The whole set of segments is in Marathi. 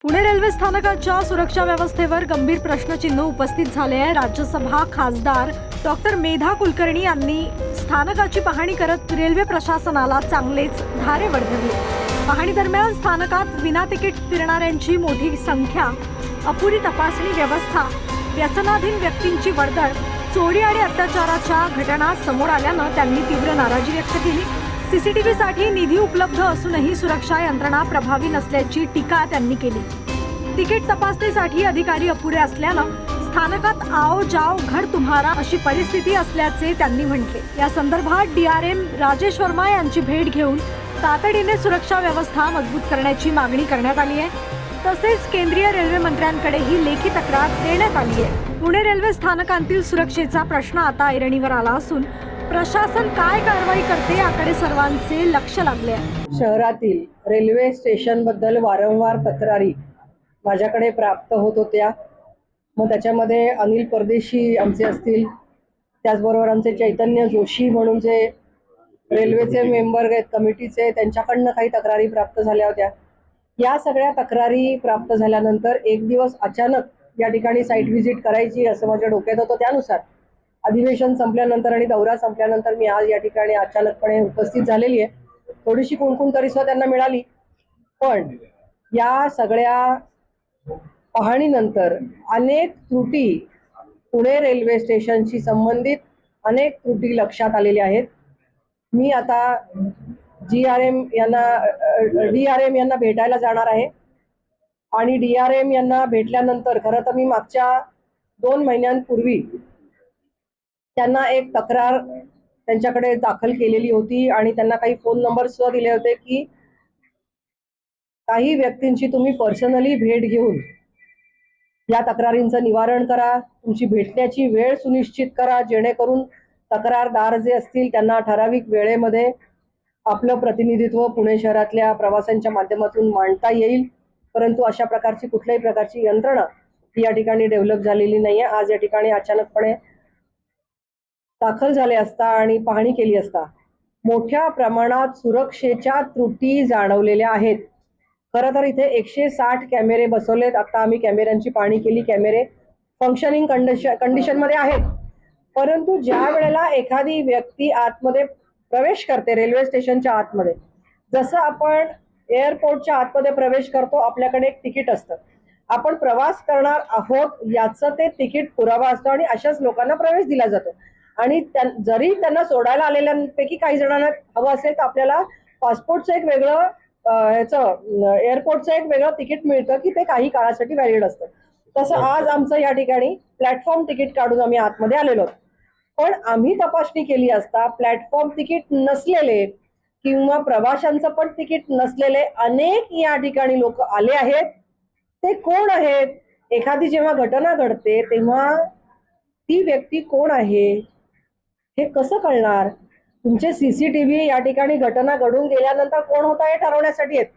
पुणे रेल्वे स्थानकाच्या सुरक्षा व्यवस्थेवर गंभीर प्रश्नचिन्ह उपस्थित झाले आहे। राज्यसभा खासदार डॉक्टर मेधा कुलकर्णी यांनी स्थानकाची पाहणी करत रेल्वे प्रशासनाला चांगलेच धारेवर धरले। पाहणी दरम्यान स्थानकात विना तिकीट फिरणाऱ्यांची मोठी संख्या, अपुरी तपासणी व्यवस्था, व्यसनाधीन व्यक्तींची वर्दळ, चोरी आणि अत्याचाराच्या घटना समोर आल्यानं त्यांनी तीव्र नाराजी व्यक्त केली। सीसीटीव्हीसाठी निधी उपलब्ध असूनही सुरक्षा यंत्रणा प्रभावी नसल्याची टीका त्यांनी केली। तिकीट तपासणीसाठी अधिकारी अपुरे असल्यानं स्थानकात आओ जाओ घर तुम्हारा अशी परिस्थिती असल्याचे त्यांनी म्हटले। या संदर्भात डीआरएम राजेश वर्मा यांची भेट घेऊन तातडीने सुरक्षा व्यवस्था मजबूत करण्याची मागणी करण्यात आली आहे। तसेच केंद्रीय रेल्वे मंत्र्यांकडेही लेखी तक्रार देण्यात आली आहे। पुणे रेल्वे स्थानकांतील सुरक्षेचा प्रश्न आता ऐरणीवर आला असून प्रशासन काय कारवाई करते याकडे सर्वांचे लक्ष लागले आहे। शहरातील रेल्वे स्टेशन बद्दल वारंवार तक्रारी माझ्याकडे प्राप्त होत होत्या। मग त्याच्यामध्ये अनिल परदेशी आमचे असतील, त्याचबरोबर आमचे चैतन्य जोशी म्हणून जे रेल्वेचे मेंबर आहेत कमिटीचे, त्यांच्याकडनं काही तक्रारी प्राप्त झाल्या होत्या। या सगळ्या तक्रारी प्राप्त झाल्यानंतर एक दिवस अचानक या ठिकाणी साईट व्हिजिट करायची असं माझ्या डोक्यात होतं। त्यानुसार अधिवेशन संपल्यानंतर आणि दौरा संपल्यानंतर मी आज या ठिकाणी अचानकपणे उपस्थित झालेली आहे। थोडीशी कुणकुण तरी सुद्धा त्यांना मिळाली, पण या सगळ्या पाहणीनंतर अनेक त्रुटी, पुणे रेल्वे स्टेशनशी संबंधित अनेक त्रुटी लक्षात आलेल्या आहेत। मी आता डीआरएम यांना भेटायला जाणार आहे आणि डीआरएम यांना भेटल्यानंतर खरं तर मी मागच्या 2 महिन्यांपूर्वी त्यांना एक तक्रार त्यांच्याकडे दाखल केलेली होती आणि त्यांना काही फोन नंबर सुद्धा दिले होते की काही व्यक्तींची तुम्ही पर्सनली भेट घेऊन या तक्रारींचं निवारण करा, तुमची भेटण्याची वेळ सुनिश्चित करा, जेणेकरून तक्रारदार जे असतील त्यांना ठराविक वेळेमध्ये आपलं प्रतिनिधित्व पुणे शहरातल्या प्रवाशांच्या माध्यमातून मांडता येईल। परंतु अशा प्रकारची कुठल्याही प्रकारची यंत्रणा ही या ठिकाणी डेव्हलप झालेली नाहीये। आज या ठिकाणी अचानकपणे दाखल झाले असता आणि पाहणी केली असता मोठ्या प्रमाणात सुरक्षेच्या त्रुटी जाणवलेल्या आहेत। खरं तर इथे 160 कॅमेरे बसवलेत। आता आम्ही कॅमेऱ्यांची पाहणी केली, कॅमेरे फंक्शनिंग कंडिशनमध्ये आहेत, परंतु ज्या वेळेला एखादी व्यक्ती आतमध्ये प्रवेश करते रेल्वे स्टेशनच्या आतमध्ये, जसं आपण एअरपोर्टच्या आतमध्ये प्रवेश करतो, आपल्याकडे एक तिकीट असतं, आपण प्रवास करणार आहोत याचं ते तिकीट पुरावा असतो आणि अशाच लोकांना प्रवेश दिला जातो। आणि जरी त्यांना सोडायला आलेल्यांपैकी काही जणांना हवं असेल तर आपल्याला पासपोर्टचं एक वेगळं एअरपोर्टचं एक वेगळं तिकीट मिळतं की ते काही काळासाठी व्हॅलिड असतं। तसं आज आमचं या ठिकाणी प्लॅटफॉर्म तिकीट काढून आम्ही आतमध्ये आलेलो आहोत, पण आम्ही तपासणी केली असता प्लॅटफॉर्म तिकीट नसलेले किंवा प्रवाशांचं पण तिकीट नसलेले अनेक या ठिकाणी लोक आले आहेत। ते कोण आहेत? एखादी जेव्हा घटना घडते तेव्हा ती व्यक्ती कोण आहे हे कसं कळणार? तुमचे सीसीटीव्ही या ठिकाणी घटना घडून गेल्यानंतर कोण होता हे ठरवण्यासाठी आहेत।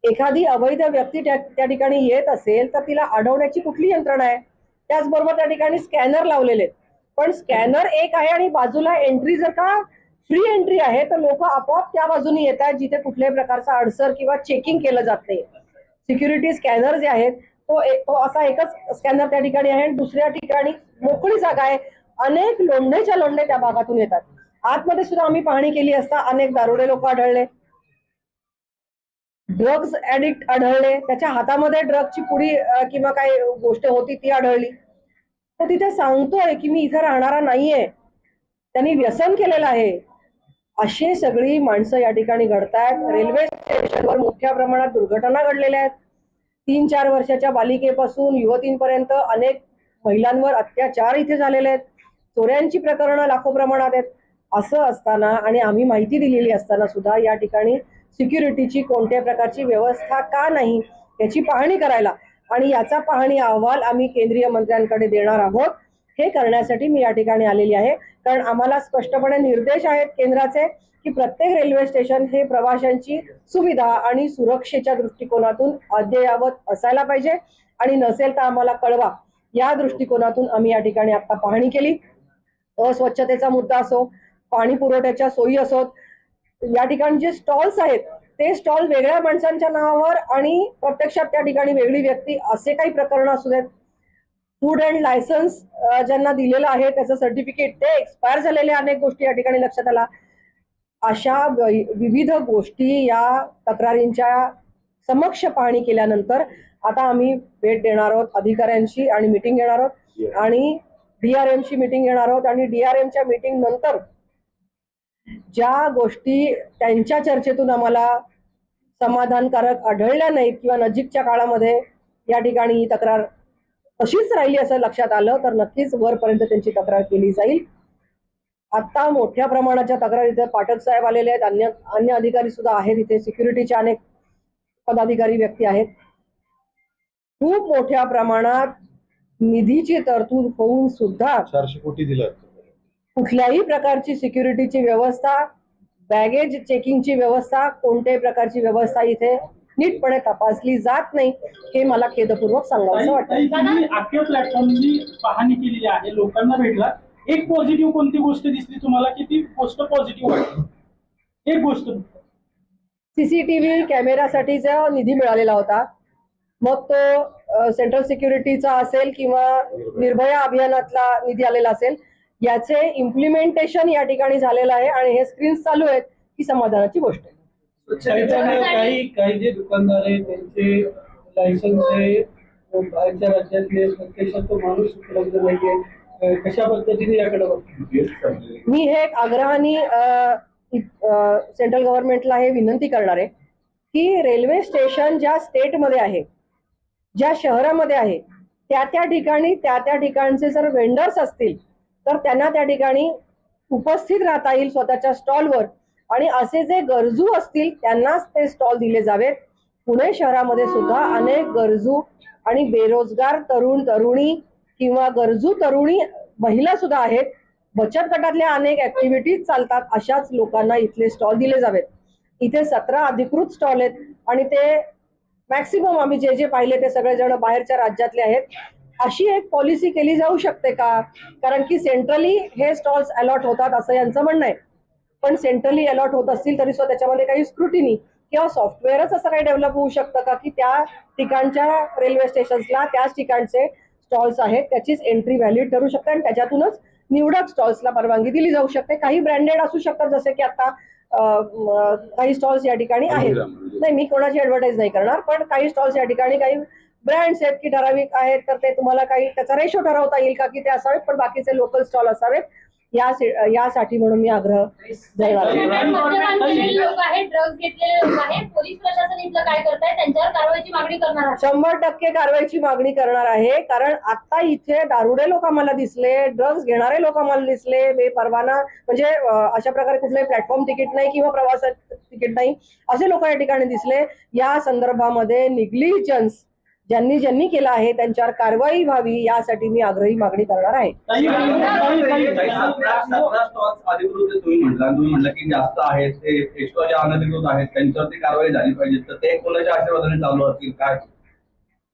एखादी अवैध व्यक्ती त्या ठिकाणी येत असेल तर तिला अडवण्याची कुठली यंत्रणा आहे? त्याचबरोबर त्या ठिकाणी स्कॅनर लावलेले, पण स्कॅनर एक आहे आणि बाजूला एंट्री जर का फ्री एंट्री आहे तर लोक आपोआप त्या बाजूने येत आहेत जिथे कुठल्याही प्रकारचा अडसर किंवा चेकिंग केलं जात नाही। सिक्युरिटी स्कॅनर जे आहेत तो असा एकच स्कॅनर त्या ठिकाणी आहे आणि दुसऱ्या ठिकाणी मोकळी जागा आहे, अनेक लोंढेच्या लोंढे त्या भागातून येतात। आतमध्ये सुद्धा आम्ही पाहणी केली असता अनेक दारुडे लोक आढळले, ड्रग्ज ऍडिक्ट आढळले, त्याच्या हातामध्ये ड्रगची पुडी किंवा काही गोष्ट होती ती आढळली। तो तिथे सांगतोय की मी इथे राहणारा नाहीये, त्यांनी व्यसन केलेलं आहे। अशी सगळी माणसं या ठिकाणी घडतायत। रेल्वे स्टेशनवर मोठ्या प्रमाणात दुर्घटना घडलेल्या आहेत। 3-4 वर्षाच्या बालिकेपासून युवतींपर्यंत अनेक महिलांवर अत्याचार इथे झालेले आहेत। चोऱ्यांची प्रकरणं लाखो प्रमाणात आहेत। असं असताना आणि आम्ही माहिती दिलेली असताना सुद्धा या ठिकाणी सिक्युरिटीची कोणत्या प्रकारची व्यवस्था का नाही याची पाहणी करायला आणि याचा पाहणी अहवाल आम्ही केंद्रीय मंत्र्यांकडे देणार आहोत। हे करण्यासाठी मी या ठिकाणी आलेली आहे, कारण आम्हाला स्पष्टपणे निर्देश आहेत केंद्राचे की प्रत्येक रेल्वे स्टेशन हे प्रवाशांची सुविधा आणि सुरक्षेच्या दृष्टिकोनातून अद्ययावत असायला पाहिजे आणि नसेल तर आम्हाला कळवा। या दृष्टिकोनातून आम्ही या ठिकाणी आता पाहणी केली। अस्वच्छतेचा मुद्दा असो, पाणी पुरवठ्याच्या सोयी असोत, या ठिकाणी जे स्टॉल्स आहेत ते स्टॉल वेगळ्या माणसांच्या नावावर आणि प्रत्यक्षात त्या ठिकाणी वेगळी व्यक्ती असे काही प्रकरण असू देत. फूड अँड लायसन्स ज्यांना दिलेलं आहे त्याचं सर्टिफिकेट ते एक्सपायर झालेले अनेक गोष्टी या ठिकाणी लक्षात आला. अशा विविध गोष्टी या तक्रारींच्या समक्ष पाहणी केल्यानंतर आता आम्ही भेट देणार आहोत अधिकाऱ्यांशी आणि मीटिंग घेणार आहोत आणि DRMची मीटिंग घेणार आहोत आणि DRMच्या मीटिंग नंतर ज्या गोष्टी त्यांच्या चर्चेतून आम्हाला समाधानकारक आढळल्या नाहीत किंवा नजीकच्या काळामध्ये या ठिकाणी ही तक्रार तशीच राहिली असं लक्षात आलं तर नक्कीच वरपर्यंत त्यांची तक्रार केली जाईल. आता मोठ्या प्रमाणाच्या तक्रारी इथे पाठक साहेब आलेले आहेत, अन्य अधिकारी सुद्धा आहेत, इथे सिक्युरिटीचे अनेक पदाधिकारी व्यक्ती आहेत. खूप मोठ्या प्रमाणात निधीची तरतूद होऊन सुद्धा 400 कोटी दिलं. कुठल्याही प्रकारची सिक्युरिटीची व्यवस्था, बॅगेज चेकिंगची व्यवस्था, कोणत्याही प्रकारची व्यवस्था इथे नीटपणे तपासली जात नाही हे मला खेदपूर्वक सांगावंसं वाटतं. तुम्ही अख्ख्या प्लॅटफॉर्मची पाहणी केलेली आहे, लोकांना भेटला. एक पॉझिटिव्ह कोणती गोष्ट दिसली तुम्हाला की ती गोष्ट पॉझिटिव्ह वाटली? एक गोष्ट. CCTV कॅमेरासाठीचा निधी मिळालेला होता, मग तो सेंट्रल सिक्युरिटीचा असेल किंवा निर्भया अभियानातला निधी आलेला असेल, याचे इम्प्लिमेंटेशन या ठिकाणी झालेलं आहे आणि हे स्क्रीन्स चालू आहेत ही समाधानाची गोष्ट आहे. काही जे दुकानदार आहेत त्यांचे लायसन्स आहे बाहेरच्या राज्यातले प्रत्यक्षात तो माणूस उपलब्ध नाहीये, कशा पद्धतीने याकडे बघतो? मी हे एक आग्रहाने सेंट्रल गव्हर्नमेंटला हे विनंती करणार आहे की रेल्वे स्टेशन ज्या स्टेटमध्ये आहे, ज्या शहरामध्ये आहे, त्या ठिकाणी त्या ठिकाणचे जर वेंडर्स असतील तर त्यांना त्या ठिकाणी उपस्थित राहता येईल स्वतःच्या स्टॉलवर आणि असे जे गरजू असतील त्यांनाच ते स्टॉल दिले जावेत. पुणे शहरामध्ये सुद्धा अनेक गरजू आणि बेरोजगार तरुणी किंवा गरजू तरुणी महिला सुद्धा आहेत. बचत गटातल्या अनेक ऍक्टिव्हिटीज चालतात, अशाच लोकांना इथले स्टॉल दिले जावेत. इथे 17 अधिकृत स्टॉल आहेत आणि ते मॅक्सिमम आम्ही जे पाहिले ते सगळेजण बाहेरच्या राज्यातले आहेत. अशी एक पॉलिसी केली जाऊ शकते का? कारण की सेंट्रली हे स्टॉल्स अलॉट होतात असं यांचं म्हणणं आहे, पण सेंट्रली अलॉट होत असतील तरी सुद्धा त्याच्यामध्ये काही स्क्रुटिनी किंवा सॉफ्टवेअरच असं काही डेव्हलप होऊ शकतं का की त्या ठिकाणच्या रेल्वे स्टेशन्सला त्याच ठिकाणचे स्टॉल्स आहेत त्याचीच एंट्री व्हॅलिड ठरू शकते आणि त्याच्यातूनच निवडक स्टॉल्सला परवानगी दिली जाऊ शकते. काही ब्रँडेड असू शकतात, जसे की आता काही स्टॉल्स या ठिकाणी आहेत. नाही, मी कोणाची ऍडव्हर्टाईज नाही करणार, पण काही स्टॉल्स या ठिकाणी काही ब्रँड्स आहेत की ठराविक आहेत, तर ते तुम्हाला काही त्याचा रेशो ठरवता येईल का की ते असावेत पण बाकीचे लोकल स्टॉल असावेत, यासाठी म्हणून मी आग्रह धरणार आहे. लोक आहेत, ड्रग्ज घेतलेले लोक आहेत, पोलीस प्रशासन इथलं काय करताय, त्यांच्यावर कारवाईची मागणी करणार आहे. 100% कारवाईची मागणी करणार आहे. कारण आता इथे दारुडे लोक आम्हाला दिसले, ड्रग्ज घेणारे लोक आम्हाला दिसले, बेपरवाना म्हणजे अशा प्रकारे कुठलंही प्लॅटफॉर्म तिकीट नाही किंवा प्रवासाचं तिकीट नाही असे लोक या ठिकाणी दिसले. या संदर्भामध्ये निग्लिजन्स ज्यांनी केला आहे त्यांच्यावर कारवाई व्हावी यासाठी मी आग्रही मागणी करणार आहे. तुम्ही म्हटलं की जास्त आहेत ते एक्स्ट्रा जे अनधिकृत आहेत त्यांच्यावरती कारवाई झाली पाहिजे, तर ते कोणाच्या आशीर्वादाने चालू असतील काय?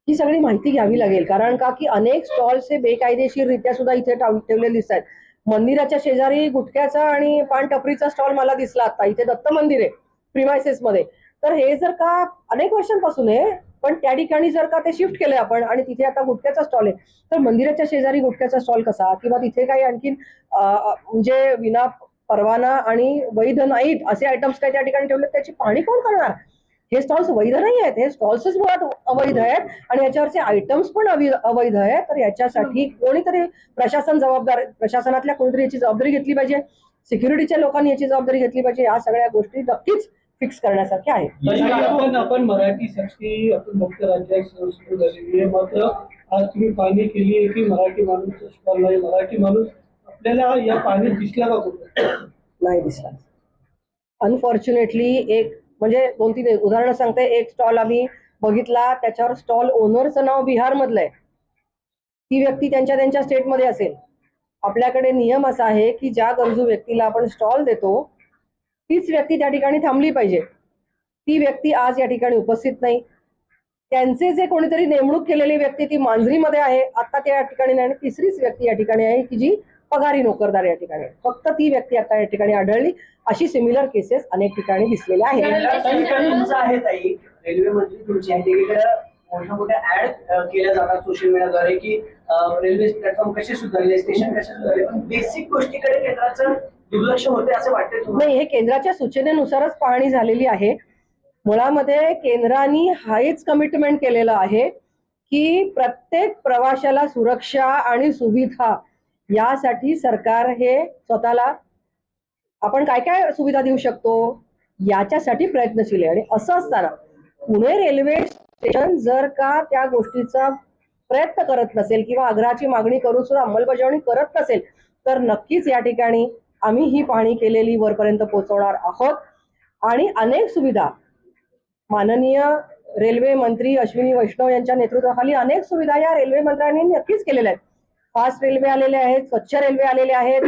ही सगळी माहिती घ्यावी लागेल, कारण का की अनेक स्टॉल्स हे बेकायदेशीररित्या सुद्धा इथे ठेवलेले दिसत आहेत. मंदिराच्या शेजारी गुटख्याचा आणि पान टपरीचा स्टॉल मला दिसला आता, इथे दत्त मंदिर आहे प्रिमायसेस मध्ये. तर हे जर का अनेक वर्षांपासून आहे, पण त्या ठिकाणी जर का ते शिफ्ट केलंय आपण आणि तिथे आता गुटख्याचा स्टॉल आहे, तर मंदिराच्या शेजारी गुटख्याचा स्टॉल कसा? किंवा तिथे काही आणखीन म्हणजे विना परवाना आणि वैध नाहीत असे आयटम्स काही त्या ठिकाणी ठेवले, त्याची पाहणी कोण करणार? हे स्टॉल्स वैध नाही आहेत, हे स्टॉल्सच मुळात अवैध आहेत आणि याच्यावरचे आयटम्स पण अवैध आहेत. तर याच्यासाठी कोणीतरी प्रशासनातल्या कोणीतरी याची जबाबदारी घेतली पाहिजे, सिक्युरिटीच्या लोकांनी याची जबाबदारी घेतली पाहिजे. या सगळ्या गोष्टी नक्कीच फिक्स करण्यासारख्या आहेत. आपण मराठी सक्ती आपण मुक्त राज्यात सुरू झालेली आहे, मात्र आज तुम्ही पाहणी केली आहे की मराठी माणूस स्टॉल नाही, मराठी माणूस आपल्याला या पाण्यात दिसला का कुठं? नाही दिसला. अनफॉर्च्युनेटली एक म्हणजे 2-3 उदाहरणं सांगते. एक स्टॉल आम्ही बघितला, त्याच्यावर स्टॉल ओनरचं नाव बिहार मधलं आहे. ती व्यक्ती त्यांच्या स्टेटमध्ये असेल. आपल्याकडे नियम असा आहे की ज्या गरजू व्यक्तीला आपण स्टॉल देतो तीच व्यक्ती त्या ठिकाणी थांबली पाहिजे. ती व्यक्ती आज या ठिकाणी उपस्थित नाही. त्यांचे जे कोणीतरी नेमणूक केलेली व्यक्ती ती मांजरीमध्ये आहे, आता त्या ठिकाणी नाही. तिसरीच व्यक्ती या ठिकाणी आहे की जी पगारी नोकरदार या ठिकाणी आहेत. फक्त ती व्यक्ती आता या ठिकाणी आढळली. अशी सिमिलर केसेस अनेक ठिकाणी दिसलेल्या आहेत. तुमचं आहे ताई, रेल्वे मंत्री तुमची आहे, वेगवेगळ्या मोठ्या मोठ्या ऍड केल्या जातात सोशल मीडियाद्वारे की रेल्वे प्लॅटफॉर्म कसे सुधारले, स्टेशन कसे सुधारले, पण बेसिक गोष्टीकडे केंद्राचं दुर्लक्ष होते असं वाटतंय तुम्हाला? नाही, हे केंद्राच्या सूचनेनुसारच पाहणी झालेली आहे. मुळामध्ये केंद्राने हाच कमिटमेंट केलेलं आहे की प्रत्येक प्रवाशाला सुरक्षा आणि सुविधा यासाठी सरकार हे स्वतःला आपण काय काय सुविधा देऊ शकतो याच्यासाठी प्रयत्नशील आहे. आणि असं असताना पुणे रेल्वे स्टेशन जर का त्या गोष्टीचा प्रयत्न करत नसेल किंवा आग्रहाची मागणी करून सुद्धा अंमलबजावणी करत नसेल तर नक्कीच या ठिकाणी आम्ही ही पाहणी केलेली वरपर्यंत पोहोचवणार आहोत. आणि अनेक सुविधा माननीय रेल्वे मंत्री अश्विनी वैष्णव यांच्या नेतृत्वाखाली अनेक सुविधा या रेल्वे मंत्र्यांनी नक्कीच केलेल्या आहेत. फास्ट रेल्वे आलेले आहेत, स्वच्छ रेल्वे आलेले आहेत,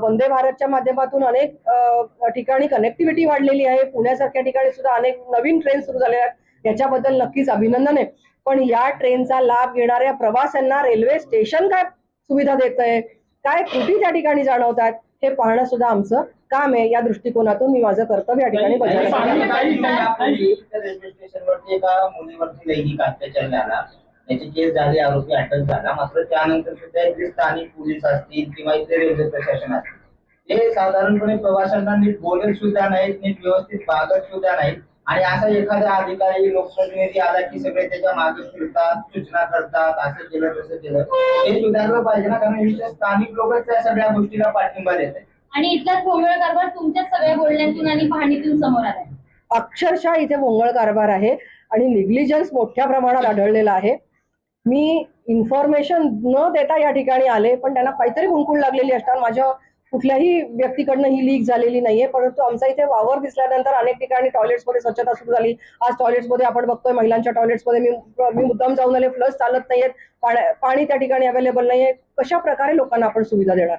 वंदे भारतच्या माध्यमातून अनेक ठिकाणी कनेक्टिव्हिटी वाढलेली आहे. पुण्यासारख्या ठिकाणी सुद्धा अनेक नवीन ट्रेन सुरू झालेल्या आहेत, याच्याबद्दल नक्कीच अभिनंदन आहे. पण या ट्रेनचा लाभ घेणाऱ्या प्रवाशांना रेल्वे स्टेशन काय सुविधा देत आहे, काय त्रुटी त्या ठिकाणी जाणवतात हे पाहणं सुद्धा आमचं काम आहे. या दृष्टिकोनातून मी माझं कर्तव्य या ठिकाणी बजावत आहे. रेल्वे स्टेशनवरती एका मुलीवरती लैंगिक अत्याचार झाला, त्याची केस झाली, आरोपी अटक झाला. मात्र त्यानंतर सुद्धा इथले स्थानिक पोलीस असतील किंवा इथले रेल्वे प्रशासन असतील हे साधारणपणे प्रवाशांना नीट बोलत सुद्धा नाहीत, नीट व्यवस्थित वागत सुद्धा नाहीत. आणि असा एखादा अधिकारी लोकप्रतिनिधी आला की सगळे त्याच्या मागे फिरतात, सूचना करतात, असं केलं तसं केलं. हे सुधारलं पाहिजे ना, कारण इथले स्थानिक लोकच त्या सगळ्या गोष्टीला पाठिंबा देत आहेत. आणि इथलाच भोंगळ कारभार तुमच्याच सगळ्या बोलण्यातून आणि पाहणीतून समोर आलाय. अक्षरशः इथे भोंगळ कारभार आहे आणि निग्लिजन्स मोठ्या प्रमाणात आढळलेला आहे. मी इन्फॉर्मेशन न देता या ठिकाणी आले, पण त्यांना काहीतरी कुणकुण लागलेली असणार. माझ्या कुठल्याही व्यक्तीकडनं ही लीक झालेली नाहीये, परंतु आमचा इथे वावर दिसल्यानंतर अनेक ठिकाणी टॉयलेट्समध्ये स्वच्छता सुरू झाली. आज टॉयलेट्समध्ये आपण बघतोय महिलांच्या टॉयलेट्समध्ये मी मुद्दाम जाऊन आले, फ्लश चालत नाहीयेत, पाणी त्या ठिकाणी अवेलेबल नाहीये. कशा प्रकारे लोकांना आपण सुविधा देणार?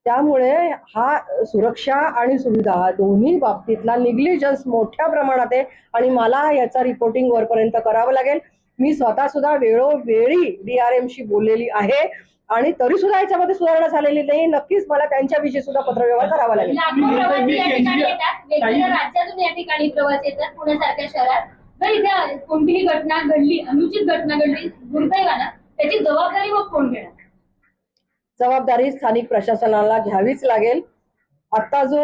त्यामुळे हा सुरक्षा आणि सुविधा दोन्ही बाबतीतला निग्लिजन्स मोठ्या प्रमाणात आहे आणि मला याचा रिपोर्टिंग वरपर्यंत करावं लागेल. मी स्वतः सुद्धा वेळोवेळी DRMशी बोललेली आहे आणि तरी सुद्धा याच्यामध्ये सुधारणा झालेली नाही. नक्कीच मला त्यांच्याविषयी सुद्धा पत्रव्यवहार करावा लागेल. लाखो प्रवासी या ठिकाणी येतात, वेगवेगळ्या राज्यातून या ठिकाणी प्रवासी येतात पुण्यासारख्या शहरात. जर इथे कोणतीही घटना घडली, अनुचित घटना घडली दुर्दैवानं, त्याची जबाबदारी मग कोण घेणार? जबाबदारी स्थानिक प्रशासनाला घ्यावीच लागेल. आता जो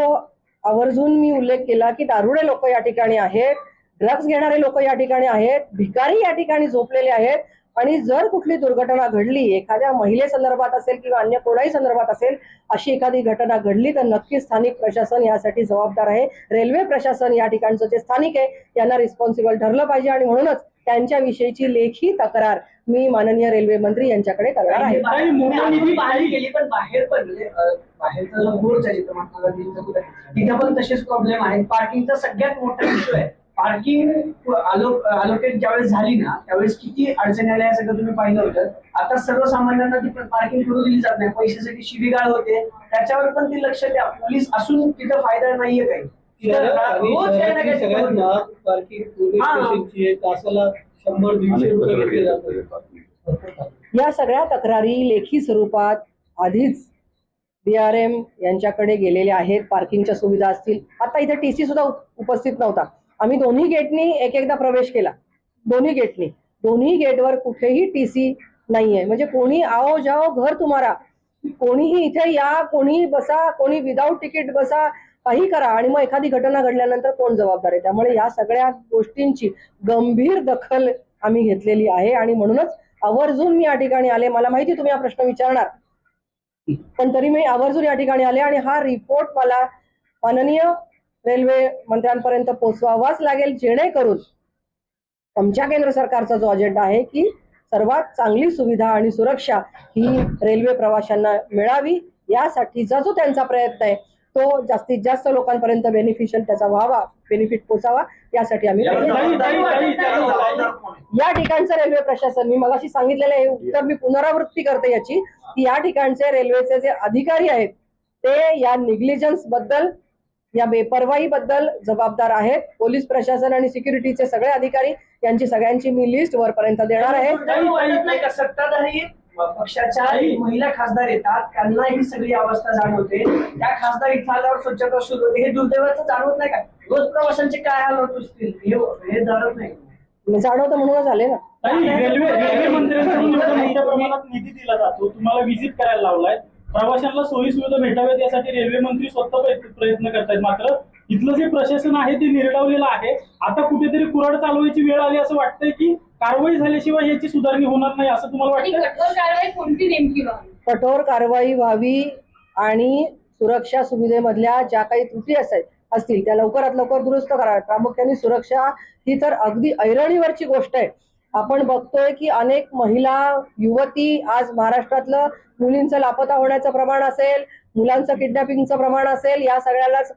आवर्जून मी उल्लेख केला की दारुडे लोक या ठिकाणी आहेत, ड्रग्ज घेणारे लोक या ठिकाणी आहेत, भिकारी या ठिकाणी झोपलेले आहेत. आणि जर कुठली दुर्घटना घडली, एखाद्या महिलेसंदर्भात असेल किंवा अन्य कोणाही संदर्भात असेल, अशी एखादी घटना घडली तर नक्कीच स्थानिक प्रशासन यासाठी जबाबदार आहे. रेल्वे प्रशासन या ठिकाणचं जे स्थानिक आहे यांना रिस्पॉन्सिबल ठरलं पाहिजे आणि म्हणूनच त्यांच्याविषयीची लेखी तक्रार मी माननीय रेल्वे मंत्री यांच्याकडे करणार आहे. पाहणी केली, पण बाहेर पण म्हणजे बाहेरचा जो मोर्चा आहे तिथं पण तसेच प्रॉब्लेम आहेत. पार्किंगचा सगळ्यात मोठा इश्यू आहे. पार्किंग अलोकेट ज्यावेळेस झाली ना त्यावेळेस किती अडचणी आल्या सगळं तुम्ही पाहिलं होतं. आता सर्वसामान्यांना ती पार्किंग करू दिली जात नाही, पैशासाठी शिवीगाळ होते, त्याच्यावर पण ती लक्ष द्या. पोलीस असून तिथं फायदा नाहीये काही. सगळ्यात महाग पार्किंग पोलीस स्टेशनची आहे, तासाला 100-150 रुपये घेतले जातात. या सगळ्या तक्रारी लेखी स्वरूपात आधीच DRM यांच्याकडे गेलेल्या आहेत. पार्किंगच्या सुविधा असतील, आता इथे TC सुद्धा उपस्थित नव्हता. आम्ही दोन्ही गेटनी एकदा प्रवेश केला, दोन्ही गेटवर कुठेही TC नाहीये. म्हणजे कोणी आओ जाओ घर तुम्हारा, कोणीही इथे या, कोणी बसा, कोणी विदाऊट तिकीट बसा, काही करा आणि मग एखादी घटना घडल्यानंतर कोण जबाबदार आहे? त्यामुळे या सगळ्या गोष्टींची गंभीर दखल आम्ही घेतलेली आहे आणि म्हणूनच आवर्जून मी या ठिकाणी आले. मला माहिती तुम्ही हा प्रश्न विचारणार, पण तरी मी आवर्जून या ठिकाणी आले आणि हा रिपोर्ट मला माननीय रेल्वे मंत्र्यांपर्यंत पोहोचवावाच लागेल, जेणेकरून आमच्या केंद्र सरकारचा जो अजेंडा आहे की सर्वात चांगली सुविधा आणि सुरक्षा ही रेल्वे प्रवाशांना मिळावी, यासाठीचा जो त्यांचा प्रयत्न आहे तो जास्तीत जास्त लोकांपर्यंत बेनिफिशियल त्याचा व्हावा, बेनिफिट पोचावा, यासाठी आम्ही या ठिकाणचं रेल्वे प्रशासन, मी मगाशी सांगितलेलं आहे उत्तर मी पुनरावृत्ती करते याची, की या ठिकाणचे रेल्वेचे जे अधिकारी आहेत ते या निग्लिजन्स बद्दल, या बेपरवाई बद्दल जबाबदार आहेत. पोलीस प्रशासन आणि सिक्युरिटीचे सगळे अधिकारी यांची सगळ्यांची मी लिस्ट वरपर्यंत देणार आहे. सत्ताधारी पक्षाच्या महिला खासदार येतात, त्यांना ही सगळी अवस्था जाणवते. त्या खासदार इथं आल्यावर स्वच्छता सुरू होते. हे दुर्दैवाचं जाणवत नाही का? रोज प्रवाशांचे काय हाल होत असतील हे जाणवत नाही. जाणवतं म्हणूनच आले ना. रेल्वे मंत्र्यांकडून एवढा मोठ्या प्रमाणात निधी दिला जातो, तुम्हाला व्हिजिट करायला लावलाय, प्रवाशांना सोयी सुविधा भेटाव्यात यासाठी रेल्वे मंत्री स्वतः प्रयत्न करतायत. मात्र इथलं जे प्रशासन आहे ते निर्डावलेलं आहे. आता कुठेतरी कुऱ्हाड चालवायची वेळ आली असं वाटतंय की कारवाई झाल्याशिवाय याची सुधारणी होणार नाही असं तुम्हाला आणि वाटतं? कठोर कारवाई कोणती नेमकी व्हावी? कठोर कारवाई व्हावी आणि सुरक्षा सुविधेमधल्या ज्या काही त्रुटी असतील त्या लवकरात लवकर दुरुस्त करा. प्रामुख्याने सुरक्षा ही तर अगदी ऐरणीवरची गोष्ट आहे. आपण बघतोय की अनेक महिला युवती आज महाराष्ट्रातलं मुलींचं लापता होण्याचं प्रमाण असेल, मुलांचं किडनॅपिंगचं प्रमाण असेल, या सगळ्यालाच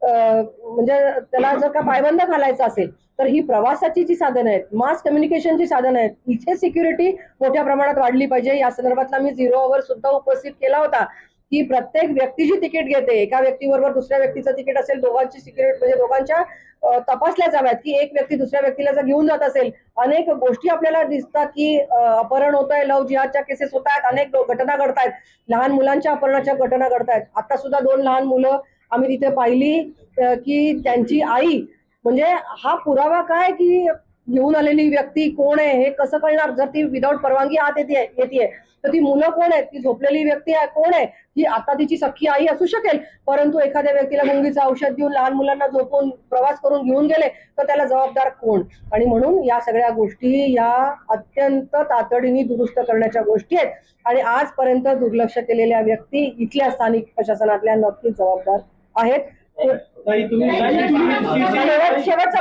म्हणजे त्याला जर का पायबंद घालायचा असेल तर ही प्रवासाची जी साधनं आहेत, मास कम्युनिकेशनची साधनं आहेत, इथे सिक्युरिटी मोठ्या प्रमाणात वाढली पाहिजे. या संदर्भातला मी 0 आवर सुद्धा उपस्थित केला होता की प्रत्येक व्यक्ती जी तिकीट घेते, एका व्यक्तीबरोबर दुसऱ्या व्यक्तीचं तिकीट असेल, दोघांची सिक्युरिटी म्हणजे दोघांच्या तपासल्या जाव्यात की एक व्यक्ती दुसऱ्या व्यक्तीला जर घेऊन जात असेल. अनेक गोष्टी आपल्याला दिसतात की अपहरण होत आहे, लव्ह जिहादच्या केसेस होत आहेत, अनेक घटना घडतायत, लहान मुलांच्या अपहरणाच्या घटना घडतायत. आता सुद्धा 2 लहान मुलं आम्ही तिथे पाहिली की त्यांची आई, म्हणजे हा पुरावा काय की घेऊन आलेली व्यक्ती कोण आहे हे कसं कळणार? जर ती विदाऊट परवानगी आत येते तर ती मुलं कोण आहेत? ती झोपलेली व्यक्ती कोण आहे? ही आता तिची सख्खी आई असू शकेल, परंतु एखाद्या व्यक्तीला गुंगीचं औषध देऊन लहान मुलांना झोपून प्रवास करून घेऊन गेले तर त्याला जबाबदार कोण? आणि म्हणून या सगळ्या गोष्टी या अत्यंत तातडीने दुरुस्त करण्याच्या गोष्टी आहेत आणि आजपर्यंत दुर्लक्ष केलेल्या व्यक्ती इथल्या स्थानिक प्रशासनातल्या नक्कीच जबाबदार आहेत. ताई, तुम्ही शेवटचा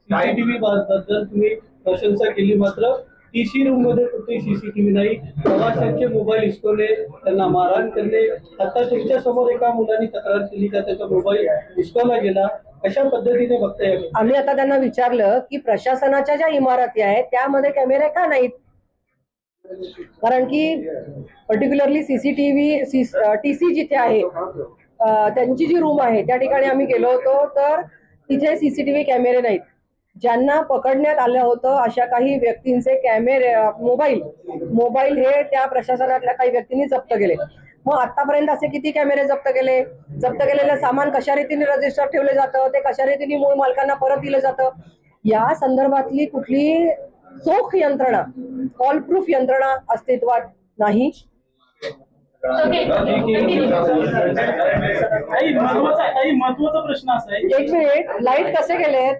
सीसीटीव्ही बद्दल तुम्ही प्रशंसा केली, मात्र टीसी रूम मध्ये कुठे सीसीटीव्ही नाही, प्रवाशांचे मोबाईल हिसकवणे, त्यांना मारहाण करणे. आता तुमच्या समोर एका मुलांनी तक्रार केली का त्याचा मोबाईल हिसकवला गेला, कशा पद्धतीने बघताय? आम्ही आता त्यांना विचारलं की प्रशासनाच्या ज्या इमारती आहेत त्यामध्ये कॅमेरे का नाहीत? कारण की पर्टिक्युलरली सीसीटीव्ही टीसी जिथे आहे त्यांची जी रूम आहे त्या ठिकाणी आम्ही गेलो होतो तर तिथे सीसीटीव्ही कॅमेरे नाहीत. ज्यांना पकडण्यात आलं होतं अशा काही व्यक्तींचे कॅमेरे मोबाईल हे त्या प्रशासनातल्या काही व्यक्तींनी जप्त केले. मग आतापर्यंत असे किती कॅमेरे जप्त केले? जप्त केलेलं सामान कशा रीतीने रजिस्टर ठेवलं जातं, ते कशा रीतीने मूळ मालकांना परत दिलं जातं, या संदर्भातली कुठली चोख यंत्रणा, कॉल प्रूफ यंत्रणा अस्तित्वात नाही. महत्वाचा प्रश्न असा आहे, एक मिनिट, लाईट कसे गेलेत?